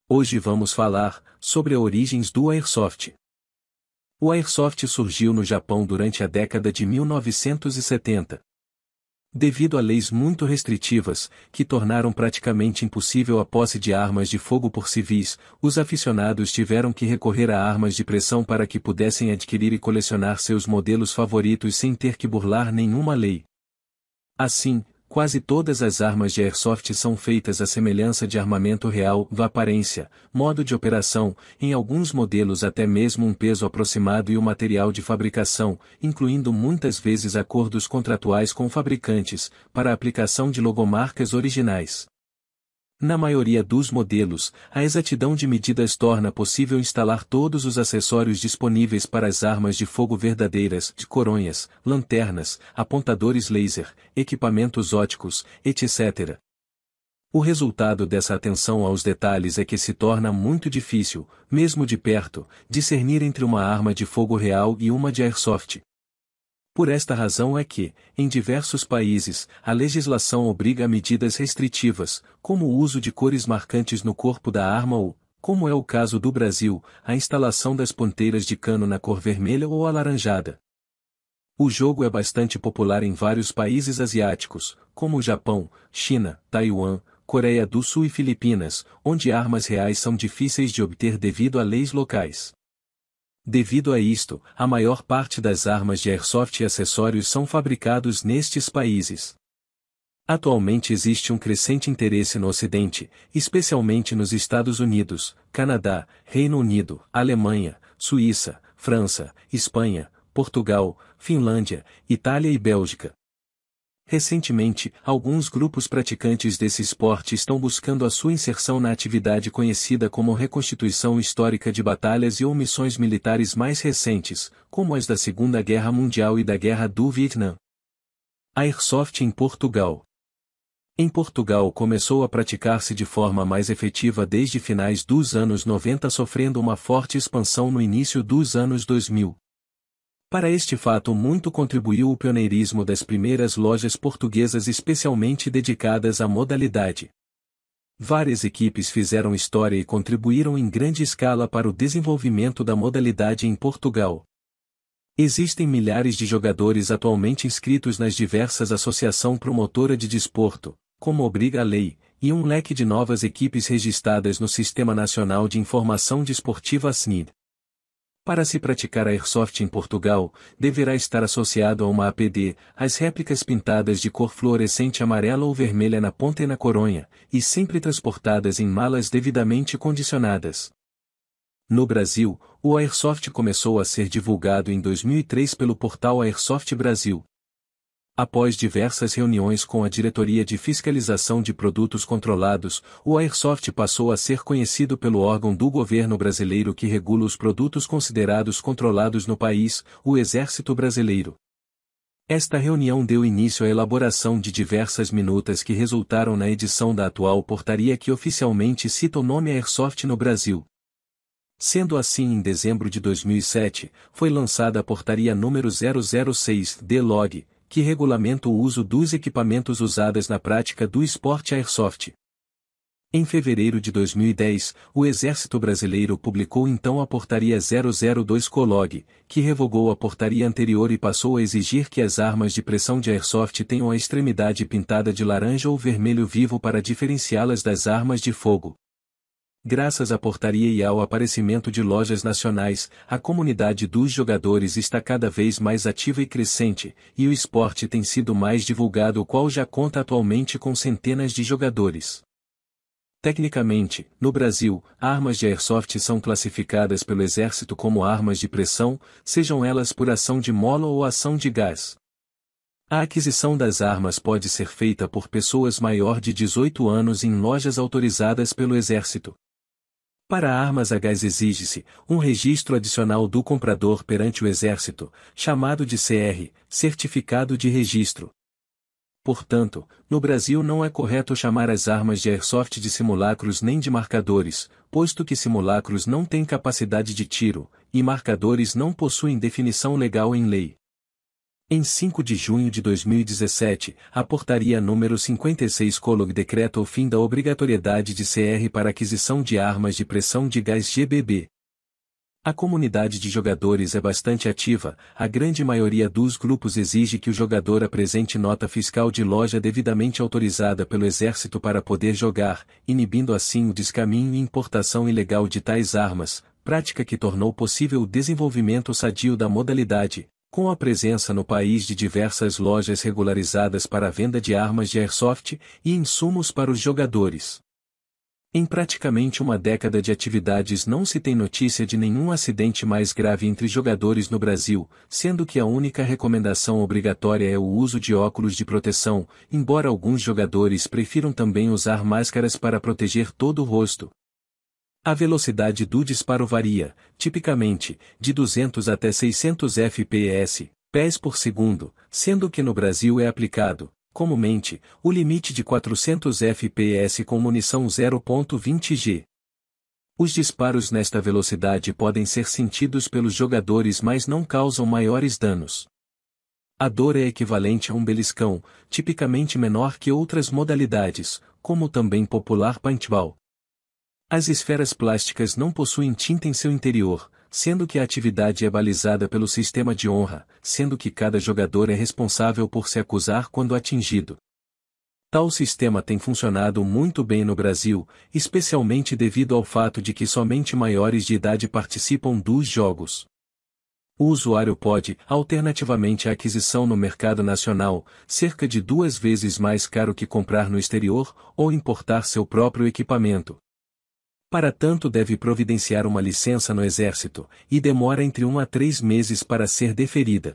Hoje vamos falar sobre as origens do Airsoft. O Airsoft surgiu no Japão durante a década de 1970. Devido a leis muito restritivas, que tornaram praticamente impossível a posse de armas de fogo por civis, os aficionados tiveram que recorrer a armas de pressão para que pudessem adquirir e colecionar seus modelos favoritos sem ter que burlar nenhuma lei. Assim, quase todas as armas de Airsoft são feitas à semelhança de armamento real, aparência, modo de operação, em alguns modelos até mesmo um peso aproximado e o material de fabricação, incluindo muitas vezes acordos contratuais com fabricantes, para a aplicação de logomarcas originais. Na maioria dos modelos, a exatidão de medidas torna possível instalar todos os acessórios disponíveis para as armas de fogo verdadeiras, de coronhas, lanternas, apontadores laser, equipamentos óticos, etc. O resultado dessa atenção aos detalhes é que se torna muito difícil, mesmo de perto, discernir entre uma arma de fogo real e uma de Airsoft. Por esta razão é que, em diversos países, a legislação obriga a medidas restritivas, como o uso de cores marcantes no corpo da arma ou, como é o caso do Brasil, a instalação das ponteiras de cano na cor vermelha ou alaranjada. O jogo é bastante popular em vários países asiáticos, como o Japão, China, Taiwan, Coreia do Sul e Filipinas, onde armas reais são difíceis de obter devido a leis locais. Devido a isto, a maior parte das armas de Airsoft e acessórios são fabricados nestes países. Atualmente existe um crescente interesse no Ocidente, especialmente nos Estados Unidos, Canadá, Reino Unido, Alemanha, Suíça, França, Espanha, Portugal, Finlândia, Itália e Bélgica. Recentemente, alguns grupos praticantes desse esporte estão buscando a sua inserção na atividade conhecida como reconstituição histórica de batalhas e ou missões militares mais recentes, como as da Segunda Guerra Mundial e da Guerra do Vietnã. Airsoft em Portugal. Em Portugal começou a praticar-se de forma mais efetiva desde finais dos anos 90, sofrendo uma forte expansão no início dos anos 2000. Para este fato muito contribuiu o pioneirismo das primeiras lojas portuguesas especialmente dedicadas à modalidade. Várias equipes fizeram história e contribuíram em grande escala para o desenvolvimento da modalidade em Portugal. Existem milhares de jogadores atualmente inscritos nas diversas associações promotoras de desporto, como obriga a lei, e um leque de novas equipes registradas no Sistema Nacional de Informação Desportiva SNID. Para se praticar a Airsoft em Portugal, deverá estar associado a uma APD, as réplicas pintadas de cor fluorescente amarela ou vermelha na ponta e na coronha, e sempre transportadas em malas devidamente condicionadas. No Brasil, o Airsoft começou a ser divulgado em 2003 pelo portal Airsoft Brasil. Após diversas reuniões com a Diretoria de Fiscalização de Produtos Controlados, o Airsoft passou a ser conhecido pelo órgão do governo brasileiro que regula os produtos considerados controlados no país, o Exército Brasileiro. Esta reunião deu início à elaboração de diversas minutas que resultaram na edição da atual portaria que oficialmente cita o nome Airsoft no Brasil. Sendo assim, em dezembro de 2007, foi lançada a portaria número 006-D-Log, que regulamenta o uso dos equipamentos usados na prática do esporte Airsoft. Em fevereiro de 2010, o Exército Brasileiro publicou então a Portaria 002-COLOG, que revogou a portaria anterior e passou a exigir que as armas de pressão de Airsoft tenham a extremidade pintada de laranja ou vermelho vivo para diferenciá-las das armas de fogo. Graças à portaria e ao aparecimento de lojas nacionais, a comunidade dos jogadores está cada vez mais ativa e crescente, e o esporte tem sido mais divulgado, o qual já conta atualmente com centenas de jogadores. Tecnicamente, no Brasil, armas de Airsoft são classificadas pelo Exército como armas de pressão, sejam elas por ação de mola ou ação de gás. A aquisição das armas pode ser feita por pessoas maior de 18 anos em lojas autorizadas pelo Exército. Para armas a gás exige-se um registro adicional do comprador perante o Exército, chamado de CR, Certificado de Registro. Portanto, no Brasil não é correto chamar as armas de Airsoft de simulacros nem de marcadores, posto que simulacros não têm capacidade de tiro, e marcadores não possuem definição legal em lei. Em 5 de junho de 2017, a Portaria número 56 decreta o fim da obrigatoriedade de CR para aquisição de armas de pressão de gás GBB. A comunidade de jogadores é bastante ativa, a grande maioria dos grupos exige que o jogador apresente nota fiscal de loja devidamente autorizada pelo Exército para poder jogar, inibindo assim o descaminho e importação ilegal de tais armas, prática que tornou possível o desenvolvimento sadio da modalidade, com a presença no país de diversas lojas regularizadas para a venda de armas de airsoft e insumos para os jogadores. Em praticamente uma década de atividades não se tem notícia de nenhum acidente mais grave entre jogadores no Brasil, sendo que a única recomendação obrigatória é o uso de óculos de proteção, embora alguns jogadores prefiram também usar máscaras para proteger todo o rosto. A velocidade do disparo varia, tipicamente, de 200 até 600 fps, pés por segundo, sendo que no Brasil é aplicado, comumente, o limite de 400 fps com munição 0.20 G. Os disparos nesta velocidade podem ser sentidos pelos jogadores, mas não causam maiores danos. A dor é equivalente a um beliscão, tipicamente menor que outras modalidades, como o também popular paintball. As esferas plásticas não possuem tinta em seu interior, sendo que a atividade é balizada pelo sistema de honra, sendo que cada jogador é responsável por se acusar quando atingido. Tal sistema tem funcionado muito bem no Brasil, especialmente devido ao fato de que somente maiores de idade participam dos jogos. O usuário pode, alternativamente à aquisição no mercado nacional, cerca de 2 vezes mais caro que comprar no exterior, ou importar seu próprio equipamento. Para tanto deve providenciar uma licença no Exército, e demora entre 1 a 3 meses para ser deferida.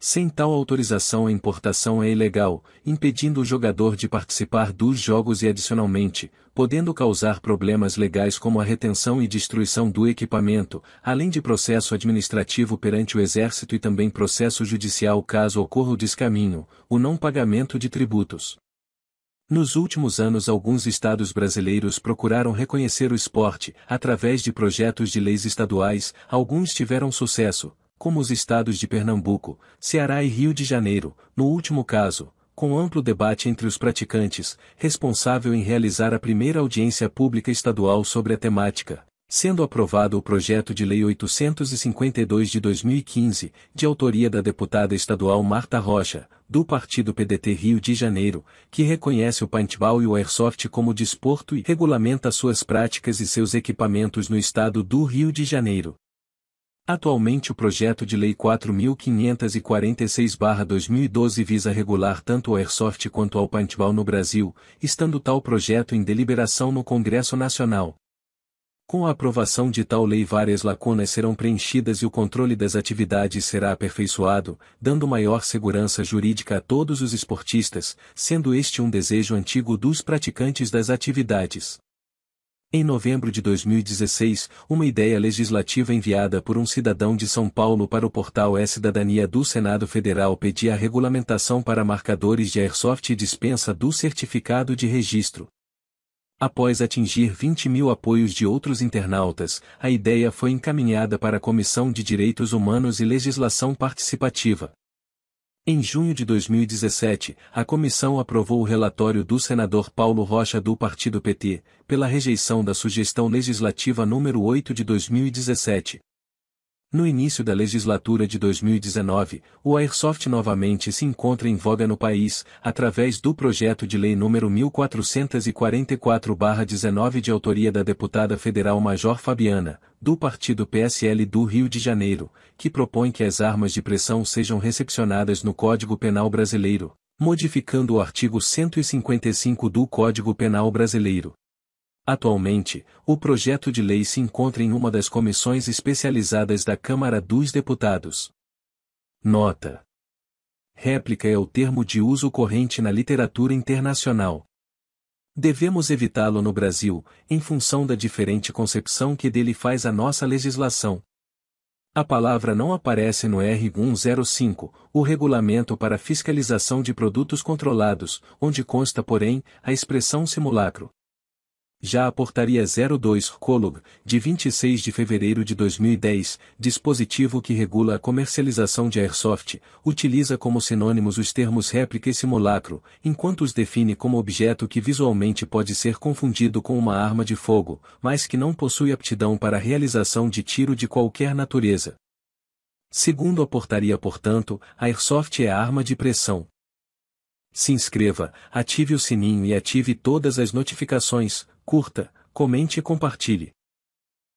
Sem tal autorização a importação é ilegal, impedindo o jogador de participar dos jogos e adicionalmente, podendo causar problemas legais como a retenção e destruição do equipamento, além de processo administrativo perante o Exército e também processo judicial caso ocorra o descaminho, o não pagamento de tributos. Nos últimos anos alguns estados brasileiros procuraram reconhecer o esporte, através de projetos de leis estaduais, alguns tiveram sucesso, como os estados de Pernambuco, Ceará e Rio de Janeiro, no último caso, com amplo debate entre os praticantes, responsável em realizar a primeira audiência pública estadual sobre a temática, sendo aprovado o projeto de lei 852 de 2015, de autoria da deputada estadual Marta Rocha, do partido PDT Rio de Janeiro, que reconhece o paintball e o airsoft como desporto e regulamenta suas práticas e seus equipamentos no estado do Rio de Janeiro. Atualmente o projeto de lei 4.546/2012 visa regular tanto o airsoft quanto ao paintball no Brasil, estando tal projeto em deliberação no Congresso Nacional. Com a aprovação de tal lei várias lacunas serão preenchidas e o controle das atividades será aperfeiçoado, dando maior segurança jurídica a todos os esportistas, sendo este um desejo antigo dos praticantes das atividades. Em novembro de 2016, uma ideia legislativa enviada por um cidadão de São Paulo para o portal E-Cidadania do Senado Federal pedia a regulamentação para marcadores de airsoft e dispensa do certificado de registro. Após atingir 20.000 apoios de outros internautas, a ideia foi encaminhada para a Comissão de Direitos Humanos e Legislação Participativa. Em junho de 2017, a comissão aprovou o relatório do senador Paulo Rocha do Partido PT, pela rejeição da sugestão legislativa número 8 de 2017. No início da legislatura de 2019, o airsoft novamente se encontra em voga no país, através do projeto de lei número 1444/19 de autoria da deputada federal Major Fabiana, do partido PSL do Rio de Janeiro, que propõe que as armas de pressão sejam recepcionadas no Código Penal Brasileiro, modificando o artigo 155 do Código Penal Brasileiro. Atualmente, o projeto de lei se encontra em uma das comissões especializadas da Câmara dos Deputados. Nota: réplica é o termo de uso corrente na literatura internacional. Devemos evitá-lo no Brasil, em função da diferente concepção que dele faz a nossa legislação. A palavra não aparece no R105, o Regulamento para Fiscalização de Produtos Controlados, onde consta porém, a expressão simulacro. Já a Portaria 02/, de 26 de fevereiro de 2010, dispositivo que regula a comercialização de airsoft, utiliza como sinônimos os termos réplica e simulacro, enquanto os define como objeto que visualmente pode ser confundido com uma arma de fogo, mas que não possui aptidão para a realização de tiro de qualquer natureza. Segundo a portaria, portanto, a airsoft é arma de pressão. Se inscreva, ative o sininho e ative todas as notificações, curta, comente e compartilhe.